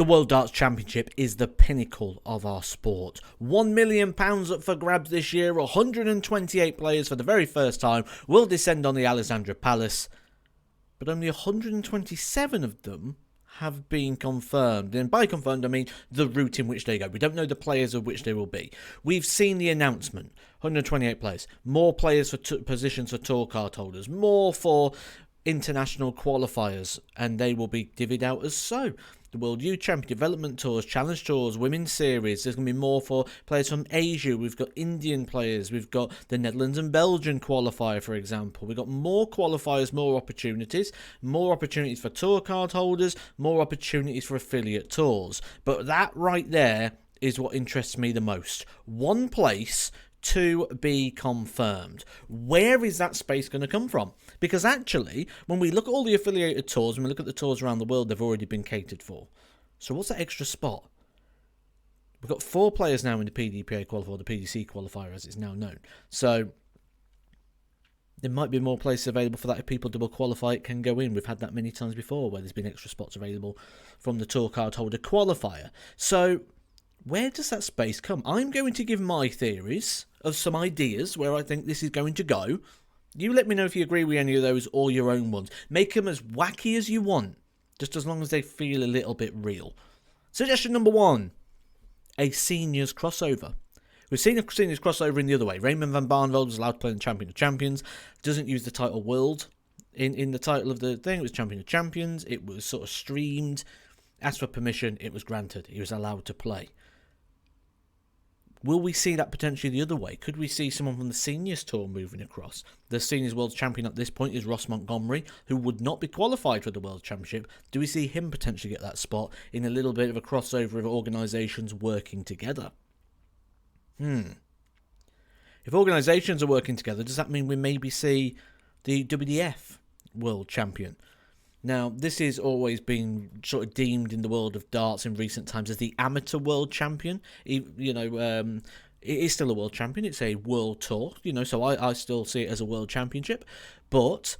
The World Darts Championship is the pinnacle of our sport. £1 million up for grabs this year. 128 players for the very first time will descend on the Alexandra Palace. But only 127 of them have been confirmed. And by confirmed, I mean the route in which they go. We don't know the players of which they will be. We've seen the announcement. 128 players. More players for positions for tour card holders. More for international qualifiers. And they will be divvied out as so. The World Youth Champion Development Tours, Challenge Tours, Women's Series. There's going to be more for players from Asia. We've got Indian players. We've got the Netherlands and Belgian qualifier, for example. We've got more qualifiers, more opportunities for tour card holders, more opportunities for affiliate tours. But that right there is what interests me the most. One place to be confirmed. Where is that space going to come from? Because actually, when we look at all the affiliated tours, when we look at the tours around the world, they've already been catered for. So what's that extra spot? We've got 4 players now in the PDPA qualifier, or the PDC qualifier as it's now known. So there might be more places available for that. If people double qualify, it can go in. We've had that many times before where there's been extra spots available from the tour card holder qualifier. So where does that space come? I'm going to give my theories of some ideas where I think this is going to go. You let me know if you agree with any of those or your own ones. Make them as wacky as you want, just as long as they feel a little bit real. Suggestion number 1, a seniors crossover. We've seen a seniors crossover in the other way. Raymond van Barneveld was allowed to play in Champion of Champions. Doesn't use the title World in the title of the thing. It was Champion of Champions. It was sort of streamed. Asked for permission. It was granted. He was allowed to play. Will we see that potentially the other way? Could we see someone from the Seniors Tour moving across? The Seniors World Champion at this point is Ross Montgomery, who would not be qualified for the World Championship. Do we see him potentially get that spot in a little bit of a crossover of organisations working together? If organisations are working together, does that mean we maybe see the WDF World Champion? Now, this has always been sort of deemed in the world of darts in recent times as the amateur world champion. It is still a world champion. It's a world tour, so I still see it as a world championship. But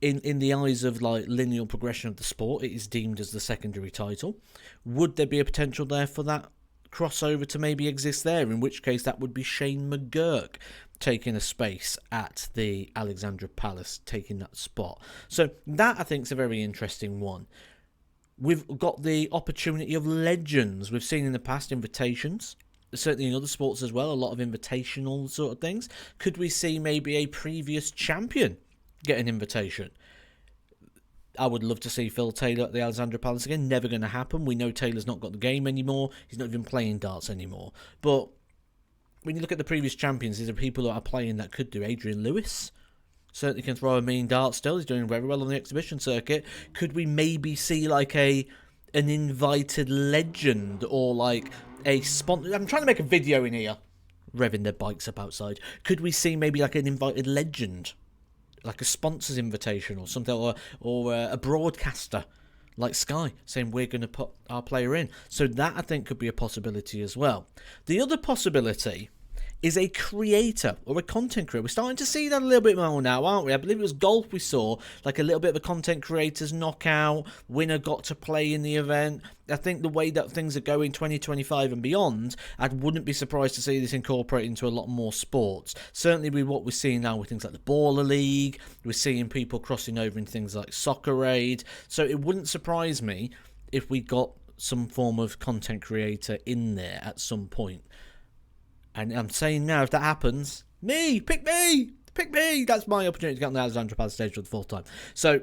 in the eyes of like lineal progression of the sport, it is deemed as the secondary title. Would there be a potential there for that crossover to maybe exist there? In which case, that would be Shane McGurk taking a space at the Alexandra Palace, taking that spot. So that, I think, is a very interesting one. We've got the opportunity of legends. We've seen in the past invitations, certainly in other sports as well, a lot of invitational sort of things. Could we see maybe a previous champion get an invitation? I would love to see Phil Taylor at the Alexandra Palace again. Never going to happen. We know Taylor's not got the game anymore. He's not even playing darts anymore. But when you look at the previous champions, these are people that are playing that could do. Adrian Lewis certainly can throw a mean dart still. He's doing very well on the exhibition circuit. Could we maybe see like an invited legend or like a sponsor? I'm trying to make a video in here, revving their bikes up outside. Could we see maybe like an invited legend, like a sponsor's invitation or something, or a broadcaster like Sky saying we're going to put our player in? So that, I think, could be a possibility as well. The other possibility is a creator or a content creator. We're starting to see that a little bit more now, aren't we? I believe it was golf we saw, like a little bit of a content creator's knockout. Winner got to play in the event. I think the way that things are going 2025 and beyond, I wouldn't be surprised to see this incorporated into a lot more sports. Certainly with what we're seeing now with things like the Baller League, we're seeing people crossing over into things like Soccer Aid. So it wouldn't surprise me if we got some form of content creator in there at some point. And I'm saying now, if that happens, pick me. That's my opportunity to get on the Alexandra Palace stage for the 4th time. So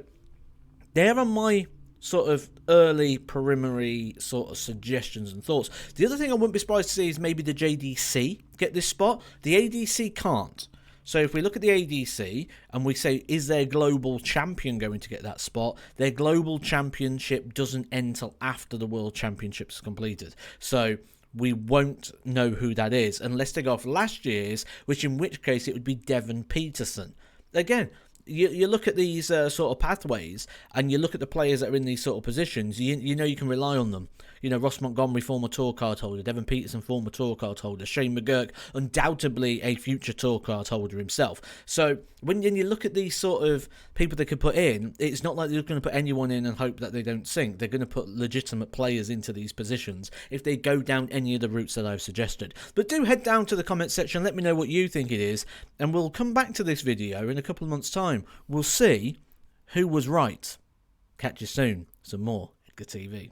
there are my sort of early preliminary sort of suggestions and thoughts. The other thing I wouldn't be surprised to see is maybe the JDC get this spot. The ADC can't. So if we look at the ADC and we say, is their global champion going to get that spot? Their global championship doesn't end till after the World Championships are completed. So we won't know who that is unless they go off last year's, in which case it would be Devon Peterson. Again, you look at these sort of pathways, and you look at the players that are in these sort of positions, you know you can rely on them. You know, Ross Montgomery, former tour card holder, Devon Peterson, former tour card holder, Shane McGurk, undoubtedly a future tour card holder himself. So when you look at these sort of people they could put in, it's not like they're going to put anyone in and hope that they don't sink. They're going to put legitimate players into these positions if they go down any of the routes that I've suggested. But do head down to the comment section, let me know what you think it is, and we'll come back to this video in a couple of months' time. We'll see who was right. Catch you soon. Some more Edgar TV.